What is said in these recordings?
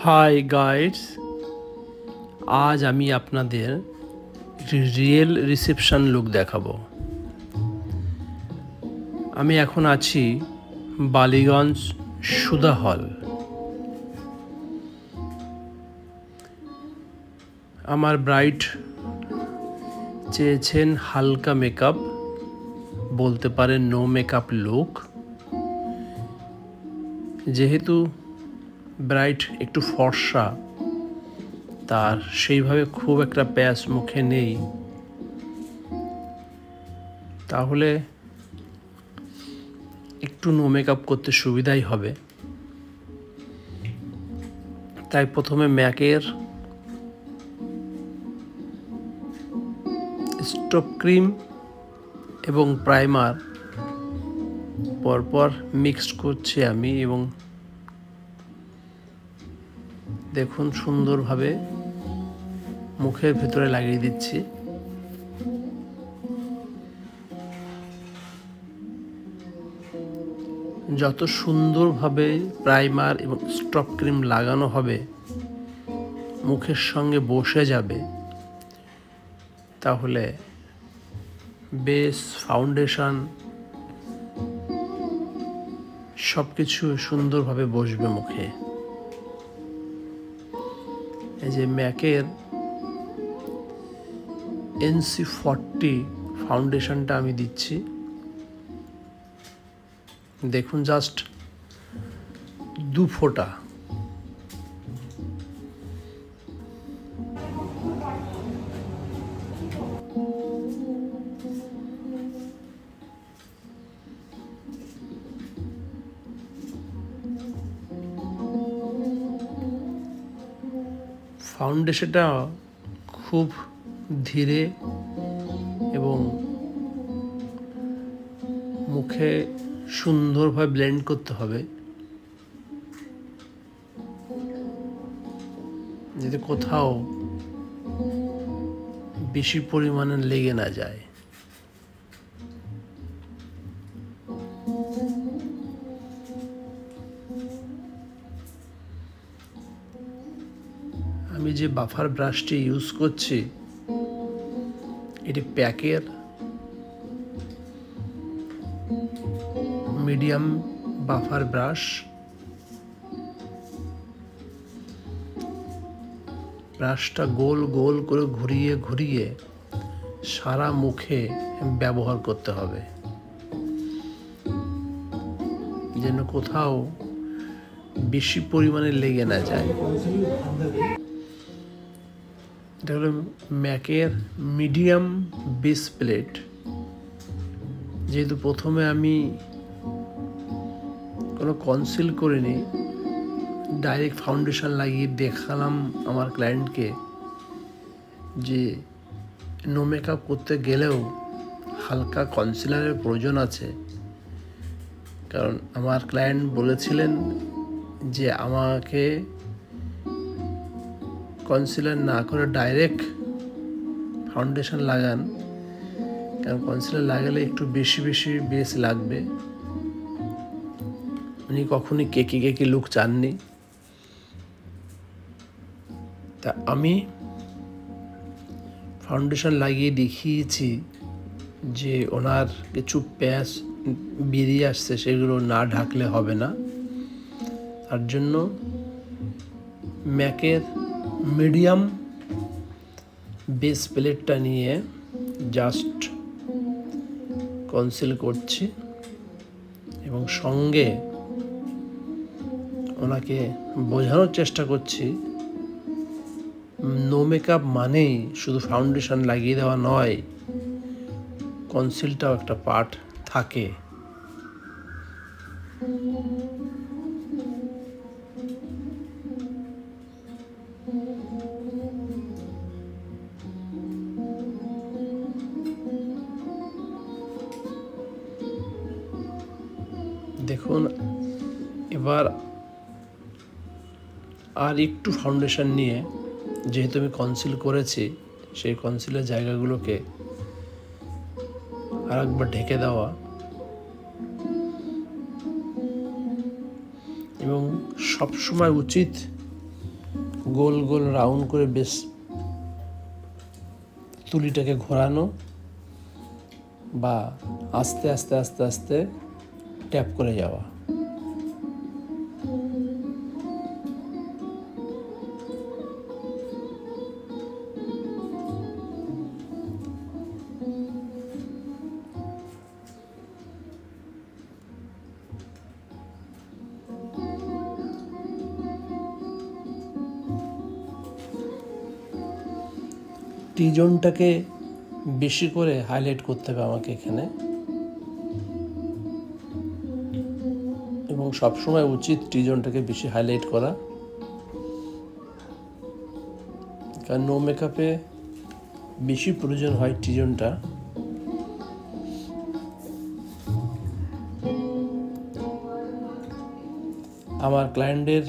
High guides, আজ আমি আপনাদের একটি রিয়েল রিসেপশন লুক দেখাবো। আমি এখন আছি বালিগঞ্জ সুধা হল। আমার ব্রাইড চেয়েছেন হালকা মেকআপ, বলতে পারেন নো মেকআপ লুক। যেহেতু ব্রাইড একটু ফর্সা, তার সেইভাবে খুব একটা প্যাচ মুখে নেই, তাহলে একটু নো মেকআপ করতে সুবিধাই হবে। তাই প্রথমে ম্যাকের স্টপ ক্রিম এবং প্রাইমার পরপর মিক্সড করছি আমি, এবং দেখুন সুন্দরভাবে মুখের ভেতরে লাগিয়ে দিচ্ছি। যত সুন্দরভাবে প্রাইমার এবং স্টপ ক্রিম লাগানো হবে, মুখের সঙ্গে বসে যাবে, তাহলে বেস, ফাউন্ডেশন সব কিছু সুন্দরভাবে বসবে মুখে। এই যে ম্যাকের NC40 ফাউন্ডেশনটা আমি দিচ্ছি। দেখুন জাস্ট 2 ফোঁটা। ফাউন্ডেশনটা খুব ধীরে এবং মুখে সুন্দরভাবে ব্লেন্ড করতে হবে, যাতে কোথাও বেশি পরিমাণে লেগে না যায়। আমি যে বাফার ব্রাশটি ইউজ করছি, এটি প্যাকের মিডিয়াম বাফার ব্রাশ। ব্রাশটা গোল গোল করে ঘুরিয়ে ঘুরিয়ে সারা মুখে ব্যবহার করতে হবে, যেন কোথাও বেশি পরিমাণে লেগে না যায়। এটা হলো ম্যাকের মিডিয়াম বেস প্লেট। যেহেতু প্রথমে আমি কোনো কনসিল করিনি, ডাইরেক্ট ফাউন্ডেশন লাগিয়ে দেখালাম আমার ক্লায়েন্টকে যে নো মেকআপ করতে গেলেও হালকা কনসিলারের প্রয়োজন আছে। কারণ আমার ক্লায়েন্ট বলেছিলেন যে আমাকে কনসিলার না করে ডাইরেক্ট ফাউন্ডেশন লাগান, কারণ কনসিলার লাগালে একটু বেশি বেশি বেস লাগবে। উনি কখনই কেকি লুক চাননি। তা আমি ফাউন্ডেশন লাগিয়ে দেখিয়েছি যে ওনার কিছু প্যাচ বেরিয়ে আসছে, সেগুলো না ঢাকলে হবে না। তার জন্য ম্যাকের মিডিয়াম বেস প্লেটটা নিয়ে জাস্ট কনসিল করছি, এবং সঙ্গে ওনাকে বোঝানোর চেষ্টা করছি নো মেকআপ মানেই শুধু ফাউন্ডেশন লাগিয়ে দেওয়া নয়, কনসিলটাও একটা পার্ট থাকে। দেখুন, এবার আর একটু ফাউন্ডেশন নিয়ে, যেহেতু আমি কনসিল করেছি, সেই কনসিলের জায়গাগুলোকে আর একবার ঢেকে দেওয়া, এবং সবসময় উচিত গোল গোল রাউন্ড করে বেশ তুলিটাকে ঘোরানো বা আস্তে আস্তে আস্তে আস্তে ট্যাপ করে যাওয়া। টি জোনটাকে বেশি করে হাইলাইট করতে হবে আমাকে এখানে, এবং সবসময় উচিত টি জোনটাকে বেশি হাইলাইট করা, কারণ নো মেকআপে বেশি প্রয়োজন হয় টি জোনটা। আমার ক্লায়েন্টের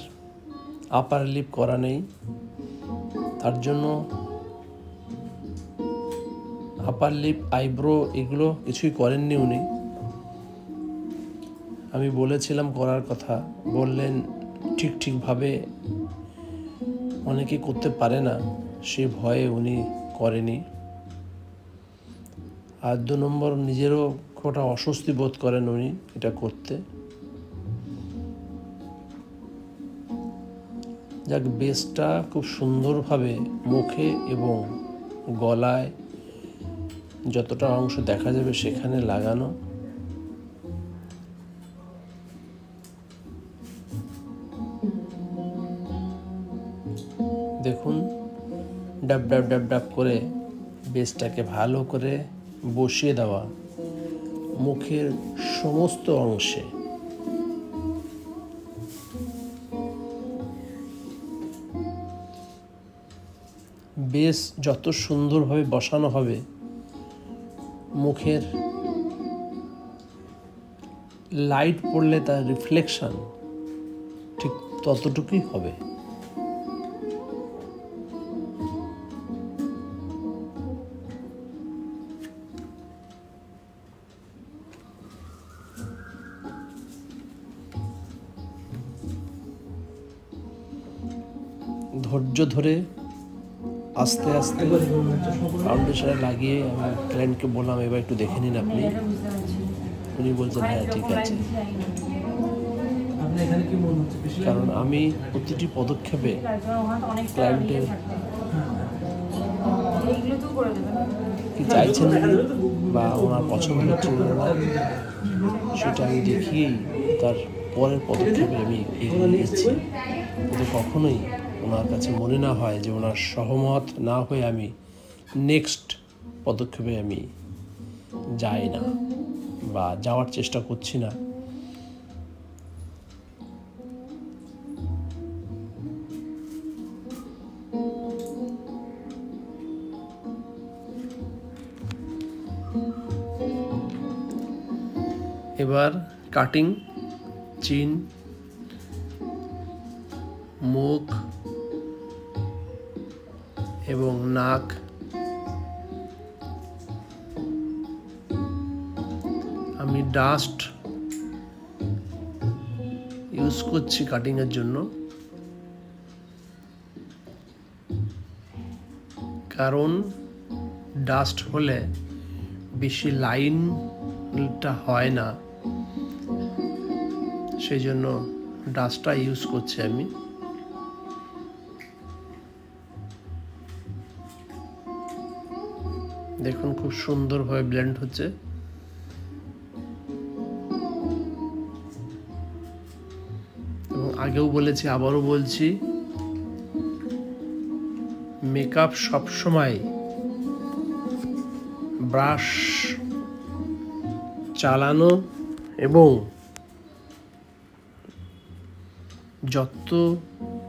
আপার লিপ করা নেই, তার জন্য আপার লিপ, আইব্রো এগুলো কিছুই করেননি উনি। আমি বলেছিলাম করার কথা, বললেন ঠিকভাবে অনেকে করতে পারে না, সে ভয়ে উনি করেনি। আর 2 নম্বর, নিজেরও খুব একটা অস্বস্তি বোধ করেন উনি এটা করতে। যাক, বেসটা খুব সুন্দরভাবে মুখে এবং গলায় যতটা অংশ দেখা যাবে সেখানে লাগানো। দেখুন, ডাব ডাব ডাব ডাব করে বেসটাকে ভালো করে বসিয়ে দেওয়া মুখের সমস্ত অংশে। বেস যত সুন্দরভাবে বসানো হবে, মুখের লাইট পড়লে তার রিফ্লেকশন ঠিক ততটুকুই হবে। ধৈর্য ধরে আস্তে আস্তে ফাউন্ডেশনে লাগিয়ে আমি ক্লায়েন্টকে বললাম, এবার একটু দেখে নিন আপনি। উনি বলছেন হ্যাঁ ঠিক আছে, কারণ আমি প্রতিটি পদক্ষেপে ক্লায়েন্টের কি চাইছেন বা ওনার পছন্দ হচ্ছে না সেটা আমি দেখিয়েই তার পরের পদক্ষেপে আমি এগিয়ে গেছি, কিন্তু কখনোই ওনার কাছে মনে না হয় যে ওনার সহমত না হয়ে আমি নেক্সট পদক্ষেপে আমি যাই না বা যাওয়ার চেষ্টা করছি না। এবার কাটিং, চিন, মুখ এবং নাক, আমি ডাস্ট ইউজ করছি কাটিংয়ের জন্য, কারণ ডাস্ট হলে বেশি লাইনটা হয় না, সেই জন্য ডাস্টটা ইউজ করছি আমি। দেখুন খুব সুন্দরভাবে ব্লেন্ড হচ্ছে। এবং আগেও বলেছি, আবারও বলছি, মেকআপ সবসময় ব্রাশ চালানো এবং যত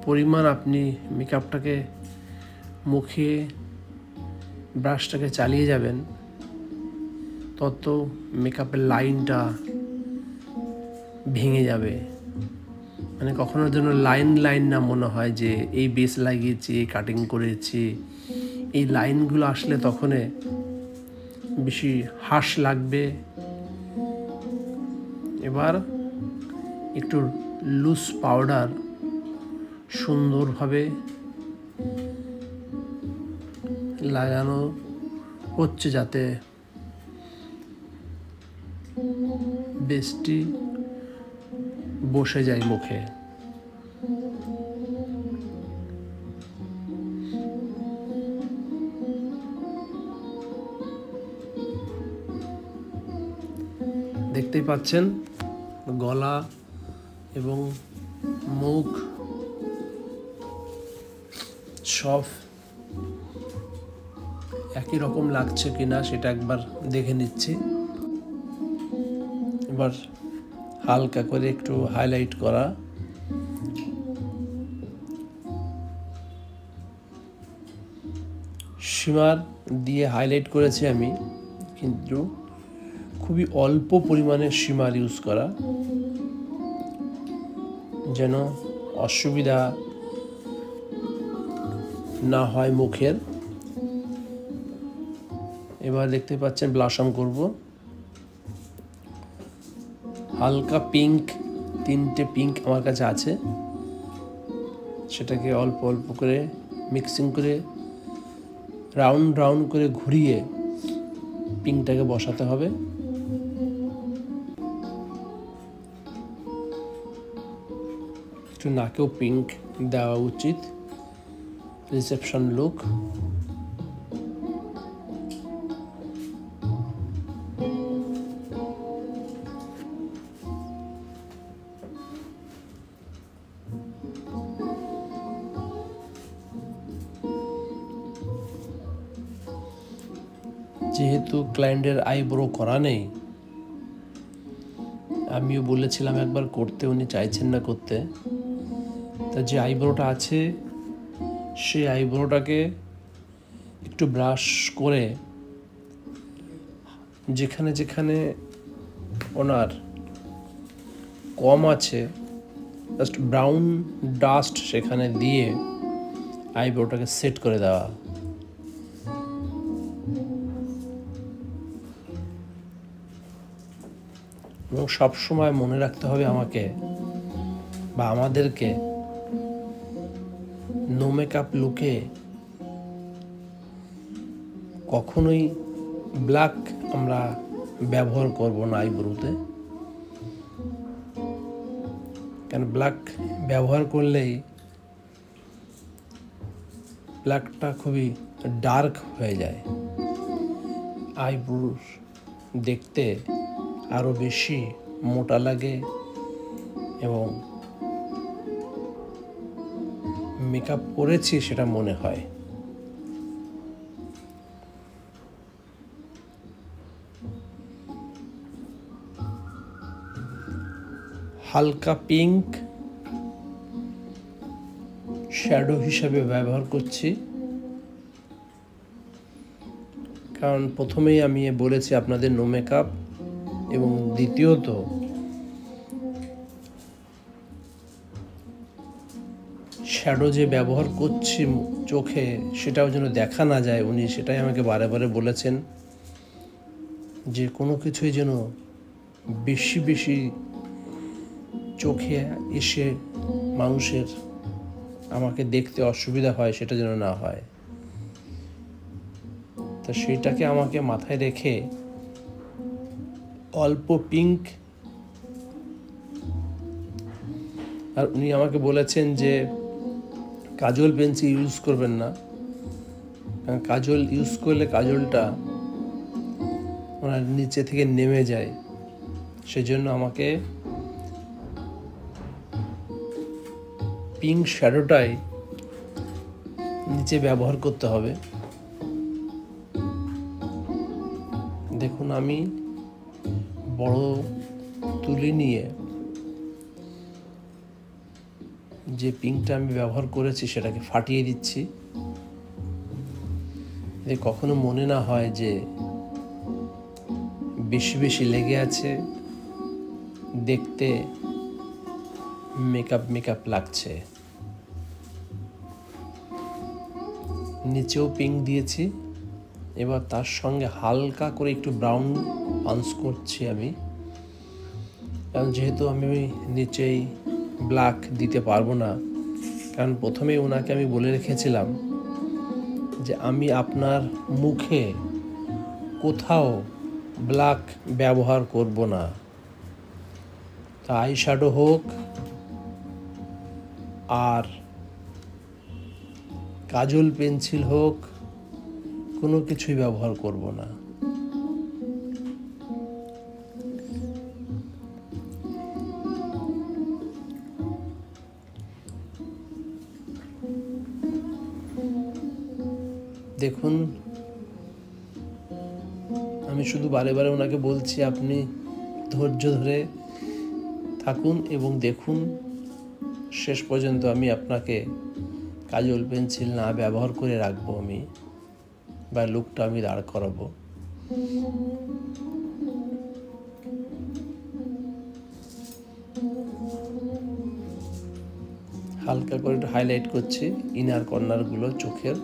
পরিমাণ আপনি মেকআপটাকে মুখে ব্রাশটাকে চালিয়ে যাবেন, তত মেকআপের লাইনটা ভেঙে যাবে। মানে কখনোর জন্য লাইন না মনে হয় যে এই বেস লাগিয়েছি, এই কাটিং করেছি, এই লাইনগুলো আসলে তখন বেশি হার্শ লাগবে। এবার একটু লুজ পাউডার সুন্দরভাবে লাগানো হচ্ছে যাতে বেশটি বসে যায় মুখে। দেখতেই পাচ্ছেন গলা এবং মুখ সব একই রকম লাগছে কিনা সেটা একবার দেখে নিচ্ছি। এবার হালকা করে একটু হাইলাইট করা, শিমার দিয়ে হাইলাইট করেছি আমি, কিন্তু খুবই অল্প পরিমাণে শিমার ইউজ করা যেন অসুবিধা না হয় মুখের। এবার দেখতে পাচ্ছেন ব্লাশ অন করব। হালকা পিঙ্ক, 3টে পিঙ্ক আমার কাছে আছে, সেটাকে অল্প অল্প করে মিক্সিং করে রাউন্ড রাউন্ড করে ঘুরিয়ে পিঙ্কটাকে বসাতে হবে। একটু নাকেও পিঙ্ক দেওয়া উচিত, রিসেপশন লুক। যেহেতু ক্লায়েন্টের আইব্রো করা নেই, আমিও বলেছিলাম একবার করতে, উনি চাইছেন না করতে। তা যে আইব্রোটা আছে সেই আইব্রোটাকে একটু ব্রাশ করে যেখানে যেখানে ওনার কম আছে জাস্ট ব্রাউন ডাস্ট সেখানে দিয়ে আইব্রোটাকে সেট করে দেওয়া। এবং সবসময় মনে রাখতে হবে আমাকে বা আমাদেরকে, নো মেকআপ লুকে কখনোই ব্ল্যাক আমরা ব্যবহার করব না আইব্রোতে। কেন ব্ল্যাক ব্যবহার করলেই ব্ল্যাকটা খুবই ডার্ক হয়ে যায়, আইব্রো দেখতে আরো বেশি মোটা লাগে এবং মেকআপ করেছি সেটা মনে হয়। হালকা পিঙ্ক শ্যাডো হিসাবে ব্যবহার করছি, কারণ প্রথমেই আমি বলেছি আপনাদের নো মেকআপ, এবং দ্বিতীয়ত শ্যাডো যে ব্যবহার করছি চোখে সেটাও যেন দেখা না যায়। উনি সেটাই আমাকে বারে বারে বলেছেন যে কোনো কিছুই যেন বেশি বেশি চোখে এসে মানুষের আমাকে দেখতে অসুবিধা হয়, সেটা যেন না হয়। তা সেইটাকে আমাকে মাথায় রেখে অল্প পিঙ্ক, আর উনি আমাকে বলেছেন যে কাজল পেন্সিল ইউজ করবেন না, কারণ কাজল ইউজ করলে কাজলটা ওনার নিচে থেকে নেমে যায়, সেজন্য আমাকে পিঙ্ক শ্যাডোটাই নিচে ব্যবহার করতে হবে। দেখুন আমি বড় তুলি নিয়ে যে পিঙ্কটা আমি ব্যবহার করেছি সেটাকে ফাটিয়ে দিচ্ছি, কখনো মনে না হয় যে বেশি বেশি লেগে আছে, দেখতে মেকআপ মেকআপ লাগছে। নিচেও পিঙ্ক দিয়েছি, এবার তার সঙ্গে হালকা করে একটু ব্রাউন পাঞ্চ করছি আমি, কারণ যেহেতু আমি নিচেই ব্ল্যাক দিতে পারবো না, কারণ প্রথমেই ওনাকে আমি বলে রেখেছিলাম যে আমি আপনার মুখে কোথাও ব্ল্যাক ব্যবহার করব না, তা আই শ্যাডো হোক আর কাজল পেন্সিল হোক, কোনো কিছুই ব্যবহার করব না। দেখুন, আমি শুধু বারে বারে ওনাকে বলছি আপনি ধৈর্য ধরে থাকুন এবং দেখুন শেষ পর্যন্ত আমি আপনাকে কাজল পেন্সিল না ব্যবহার করে রাখবো আমি, বা লুকটা আমি দাঁড় করাবো। হালকা করে একটু হাইলাইট করছি ইনার কর্নারগুলো চোখের।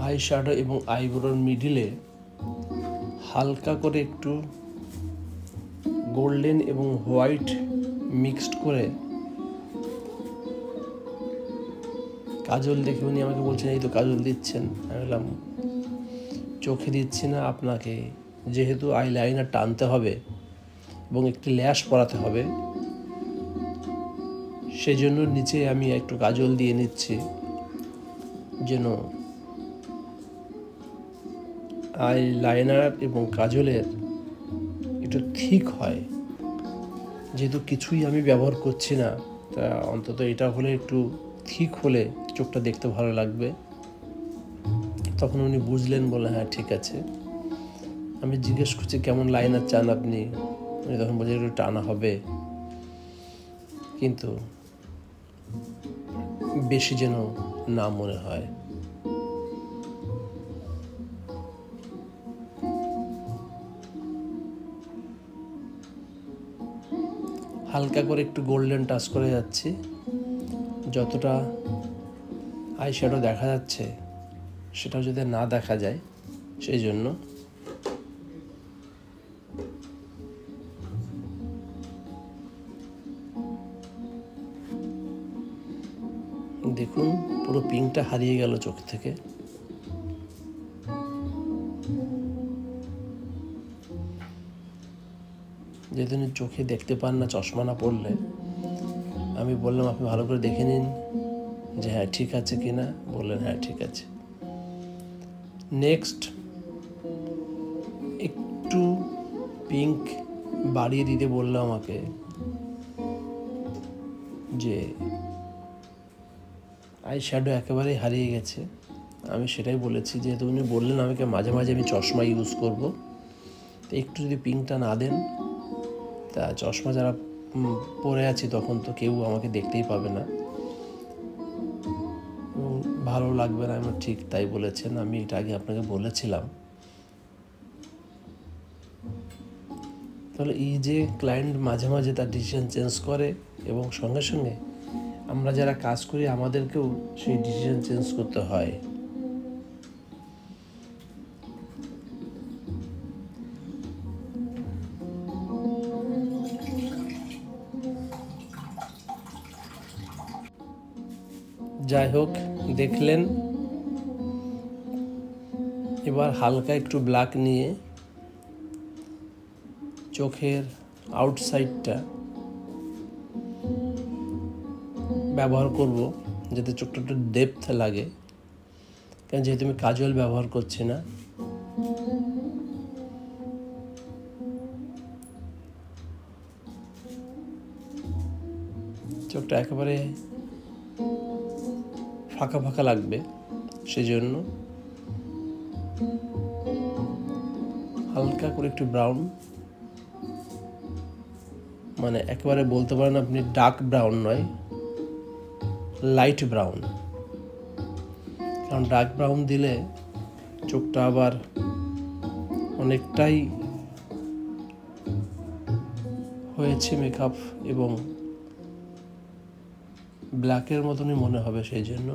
আই শ্যাডো এবং আইব্রোর মিডিলে হালকা করে একটু গোল্ডেন এবং হোয়াইট মিক্সড করে কাজল দেখে উনি আমাকে বলছেন এই তো কাজল দিচ্ছেন। আমি বললাম চোখে দিচ্ছি না আপনাকে, যেহেতু আই লাইনার টানতে হবে এবং একটি ল্যাশ পরাতে হবে, সেজন্য নিচে আমি একটু কাজল দিয়ে নিচ্ছি যেন আই লাইনার এবং কাজলের একটু ঠিক হয়। যেহেতু কিছুই আমি ব্যবহার করছি না, তা অন্তত এটা হলে একটু ঠিক হলে চোখটা দেখতে ভালো লাগবে। তখন উনি বুঝলেন, বলে হ্যাঁ ঠিক আছে। আমি জিজ্ঞেস করছি কেমন লাইনার চান আপনি, উনি তখন বলছেন একটু টানা হবে, কিন্তু বেশি যেন না মনে হয়। হালকা করে একটু গোল্ডেন টাচ করে যাচ্ছি, যতটা আই শ্যাডো দেখা যাচ্ছে সেটাও যদি না দেখা যায় সেই জন্য। দেখুন পুরো পিঙ্কটা হারিয়ে গেল চোখ থেকে। যেদিন চোখে দেখতে পান না চশমা না পড়লে, আমি বললাম আপনি ভালো করে দেখে নিন যে হ্যাঁ ঠিক আছে কিনা। বললেন হ্যাঁ ঠিক আছে। নেক্সট একটু পিঙ্ক বাড়িয়ে দিতে বললো আমাকে, যে আই শ্যাডো একেবারেই হারিয়ে গেছে। আমি সেটাই বলেছি, যেহেতু উনি বললেন আমাকে মাঝে মাঝে আমি চশমা ইউজ করব, তো একটু যদি পিঙ্কটা না দেন, তা চশমা যারা পরে আছি তখন তো কেউ আমাকে দেখতেই পাবে না, ভালো লাগবে না। আমার ঠিক তাই বলেছেন, আমি এটা আগে আপনাকে বলেছিলাম। তাহলে এই যে ক্লায়েন্ট মাঝে মাঝে তার ডিসিশন চেঞ্জ করে এবং সঙ্গে সঙ্গে আমরা যারা কাজ করি আমাদেরকেও সেই ডিসিশন চেঞ্জ করতে হয়। যাই হোক, দেখলেন। এবার হালকা একটু ব্ল্যাক নিয়ে চোখের আউটসাইডটা ব্যবহার করব, যাতে চোখটা একটু ডেপথ লাগে, কারণ যেহেতু আমি কাজল ব্যবহার করছি না। চোখটা একেবারে ফাঁকা ফাঁকা লাগবে, সেজন্য হালকা করে একটু ব্রাউন, মানে একেবারে বলতে পারেন আপনি ডার্ক ব্রাউন নয়, লাইট ব্রাউন। কারণ ডার্ক ব্রাউন দিলে চোখটা আবার অনেকটাই হয়েছে মেকআপ, এবং ব্ল্যাকের মতনই মনে হবে, সেই জন্য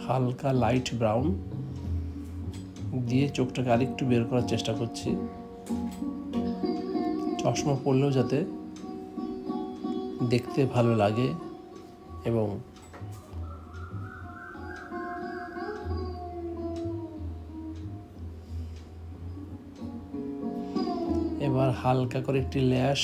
হালকা লাইট ব্রাউন দিয়ে চোখটাকে আরেকটু বের করার চেষ্টা করছি, চশমা পরলেও যাতে দেখতে ভালো লাগে। এবং এবার হালকা করে একটি ল্যাশ,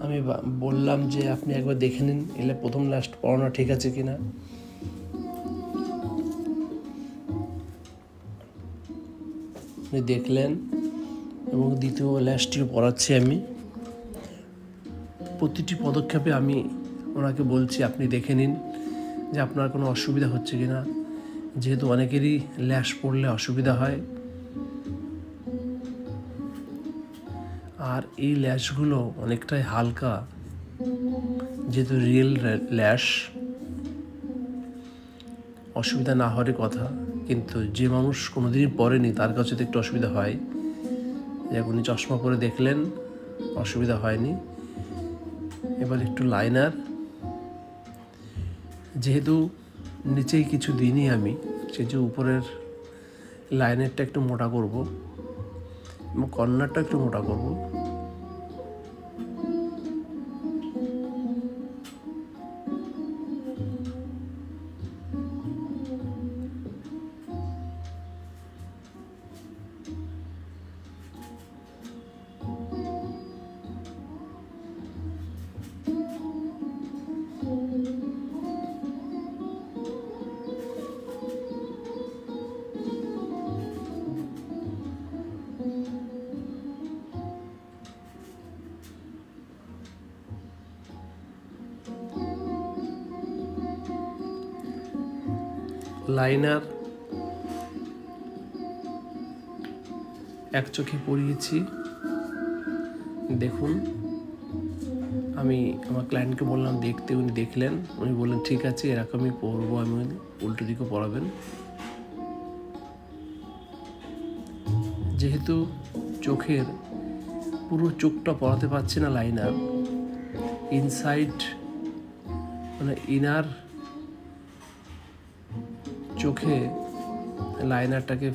আমি বললাম যে আপনি একবার দেখে নিন এলে প্রথম লাস্ট পড়ানো ঠিক আছে কিনা। আপনি দেখলেন, এবং দ্বিতীয় ল্যাশটিও পড়াচ্ছি আমি। প্রতিটি পদক্ষেপে আমি ওনাকে বলছি আপনি দেখে নিন যে আপনার কোনো অসুবিধা হচ্ছে কিনা, যেহেতু অনেকেরই ল্যাশ পড়লে অসুবিধা হয়। আর এই ল্যাশগুলো অনেকটাই হালকা, যেহেতু রিয়েল ল্যাশ, অসুবিধা না হওয়ারই কথা, কিন্তু যে মানুষ কোনোদিনই পরেনি তার কাছে তো একটু অসুবিধা হয়। উনি চশমা পরে দেখলেন, অসুবিধা হয়নি। এবার একটু লাইনার, যেহেতু নিচেই কিছু দিনই আমি, সেই যে উপরের লাইনারটা একটু মোটা করব এবং কর্নারটা একটু মোটা করব। লাইনার এক চোখে পরিয়েছি। দেখুন, আমি আমার ক্লায়েন্টকে বললাম দেখতে, উনি দেখলেন, উনি বললেন ঠিক আছে এরকমই পরবো আমি, উল্টো দিকে পরাবেন। যেহেতু চোখের পুরো চোখটা পরাতে পারছি না লাইনার, ইনসাইড মানে ইনার চোখে লাইনারটাকে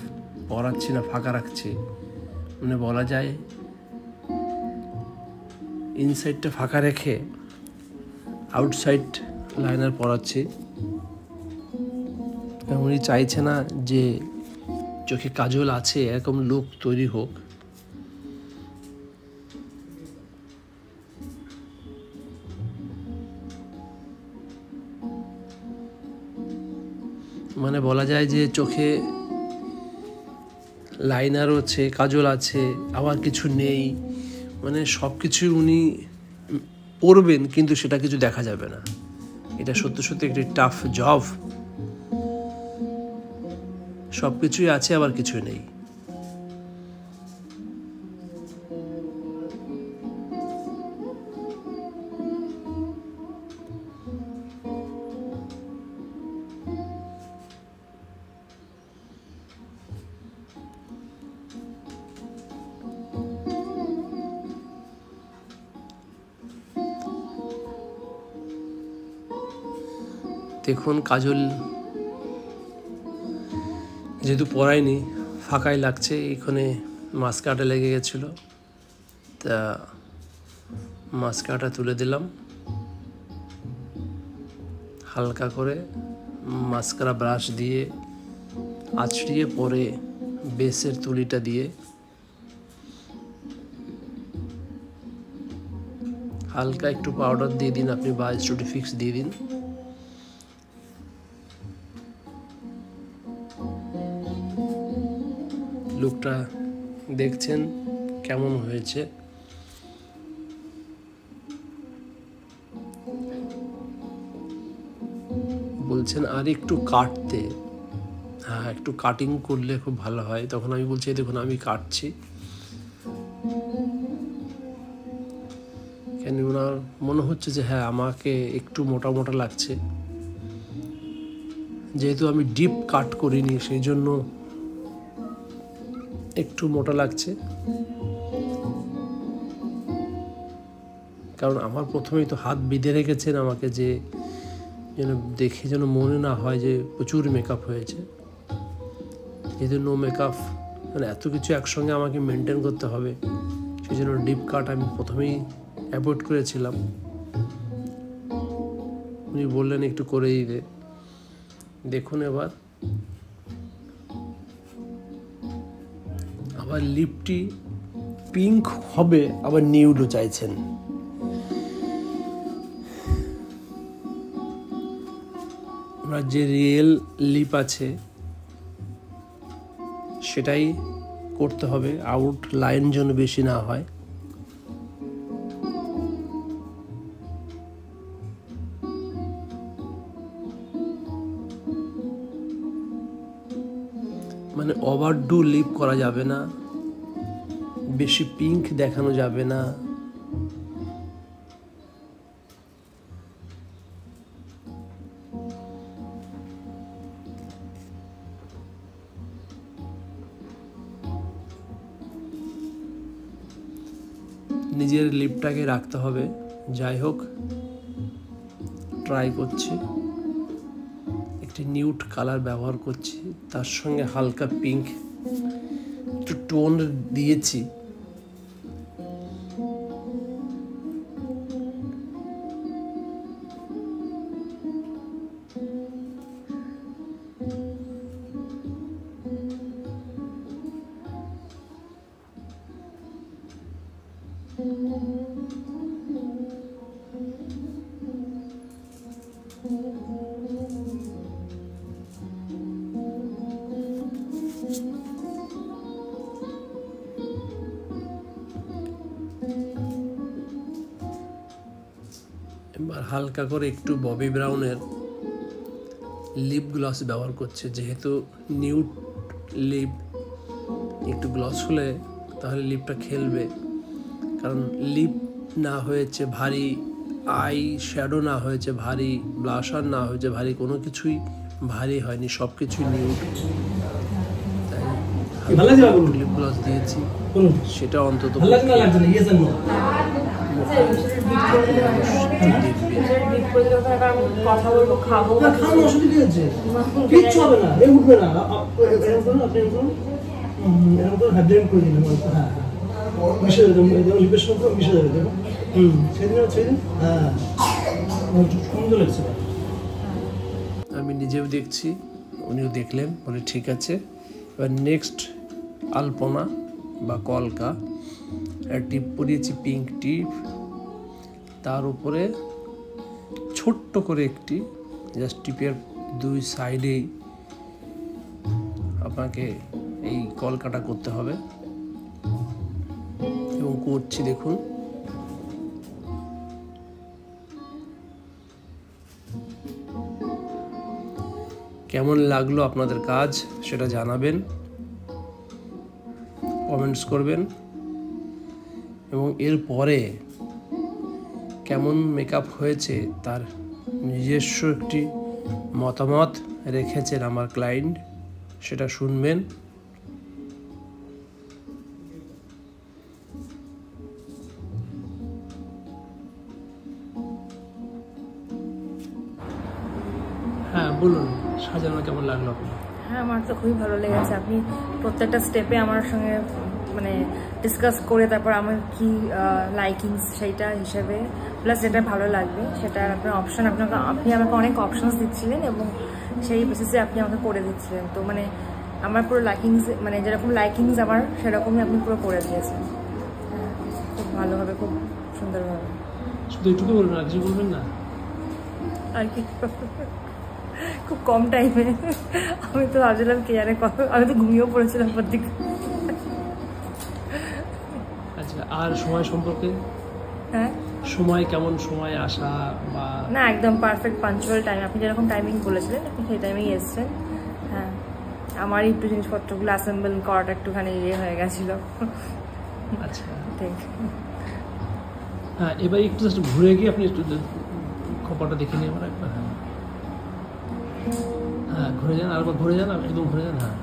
পরাচ্ছি না, ফাঁকা রাখছি, মানে বলা যায় ইনসাইডটা ফাঁকা রেখে আউটসাইড লাইনার পরাচ্ছি। উনি চাইছে না যে চোখে কাজল আছে এরকম লুক তৈরি হোক। মানে বলা যায় যে চোখে লাইনার আছে, কাজল আছে, আবার কিছু নেই, মানে সব কিছুই উনি পরবেন কিন্তু সেটা কিছু দেখা যাবে না। এটা সত্যি সত্যি একটি টাফ জব। সব কিছুই আছে আবার কিছুই নেই। দেখুন, কাজল যেহেতু পরাইনি, ফাঁকাই লাগছে। এখানে মাস্কারাটা লেগে গেছিলো, তা মাস্কারাটা তুলে দিলাম হালকা করে, মাস্কারা ব্রাশ দিয়ে আঁচড়িয়ে, পরে বেসের তুলিটা দিয়ে হালকা একটু পাউডার দিয়ে দিন আপনি, বা স্টুডি ফিক্স দিয়ে দিন। লুকটা দেখছেন কেমন হয়েছে। বলছেন আর একটু কাটতে, হ্যাঁ একটু কাটিং করলে খুব ভালো হয়। তখন আমি বলছি দেখুন আমি কাটছি, কেন ওনার মনে হচ্ছে যে হ্যাঁ আমাকে একটু মোটা মোটা লাগছে, যেহেতু আমি ডিপ কাট করিনি সেই জন্য একটু মোটা লাগছে। কারণ আমার প্রথমেই তো হাত বেঁধে রেখেছেন আমাকে, যে যেন দেখে যেন মনে না হয় যে প্রচুর মেকআপ হয়েছে। যেহেতু নো মেকআপ, মানে এত কিছু একসঙ্গে আমাকে মেনটেন করতে হবে, সেই জন্য ডিপ কাট আমি প্রথমেই অ্যাভয়েড করেছিলাম। উনি বললেন একটু করে দিতে। দেখুন এবার আবার লিপটি পিঙ্ক হবে, আবার নিউডও চাইছেন। ওনার যে রিয়েল লিপ আছে সেটাই করতে হবে, আউট লাইন যেন বেশি না হয়। মানে ওভারডু লিপ করা যাবে না, বেশি পিঙ্ক দেখানো যাবে না। নিজের লিপটাকে রাখতে হবে। যাই হোক, ট্রাই করছি, একটি নিউড কালার ব্যবহার করছি, তার সঙ্গে হালকা পিঙ্ক একটু টোন দিয়েছি। এবার হালকা করে একটু ববি ব্রাউনের লিপ গ্লস ব্যবহার করছে, যেহেতু নিউড লিপ একটু গ্লস হলে তাহলে লিপটা খেলবে। কারণ লিপ না হয়েছে ভারী, আই শ্যাডো না হয়েছে ভারী, ব্লাশার না হয়েছে ভারী, কোনো কিছুই ভারী হয়নি, সব কিছুই নিউড। তাই লিপ গ্লস দিয়েছি, সেটা অন্তত আমি নিজেও দেখছি, উনিও দেখলেন, বলে ঠিক আছে। এবার নেক্সট আলপনা বা কলকা, টিপ পরিয়েছি পিঙ্ক টিপ, তার উপরে ছোট্ট করে একটি জাস্ট টিপের দুই সাইডেই আপনাকে এই কলকাটা করতে হবে, এবং করছি দেখুন। কেমন লাগলো আপনাদের কাজ সেটা জানাবেন, কমেন্টস করবেন, এবং এরপরে কেমন মেকআপ হয়েছে তার নিজস্ব একটি মতামত রেখেছেন আমার ক্লায়েন্ট, সেটা শুনবেন। হ্যাঁ বলুন, সাজানো কেমন লাগলো আপনার? হ্যাঁ, আমার তো খুবই ভালো লেগেছে। আপনি প্রত্যেকটা স্টেপে আমার সঙ্গে মানে ডিসকাস করে তারপর আমার কি লাইকিংস সেইটা হিসেবে, প্লাস যেটা ভালো লাগবে সেটা আপনার অপশান, আপনি আমাকে অনেক অপশানস দিচ্ছিলেন এবং সেই বেসিসে আপনি আমাকে করে দিচ্ছিলেন। তো মানে আমার পুরো লাইকিংস, মানে যেরকম লাইকিংস আমার সেরকমই আপনি পুরো করে দিয়েছেন। খুব ভালোভাবে, খুব সুন্দরভাবে। শুধু এটুকু বলবেন, আর কিছু বলবেন না? আর কি, খুব কম টাইমে আমি তো ভাবছিলাম কে জানে, আমি তো ঘুমিয়েও পড়েছিলাম প্রত্যেক। আচ্ছা, আর সময় সম্পর্কে? হ্যাঁ, সময় কেমন, সময় আসা বা না একদম পারফেক্ট পাঞ্চুয়াল টাইম, আপনি যেরকম টাইমিং বলেছিলেন আপনি সেই টাইমেই এসছেন। হ্যাঁ, আমার একটু জিনিসপত্রগুলো অ্যাসেম্বল করাটা একটুখানি হয়ে গেছিলো। আচ্ছা ঠিক। হ্যাঁ, এবার একটু জাস্ট ঘুরে গিয়ে আপনি একটু খোপাটা দেখে নিয়ে আমার একবার। হ্যাঁ, ঘুরে যান, আরেকবার ঘুরে যান, একদম ঘুরে যান। হ্যাঁ,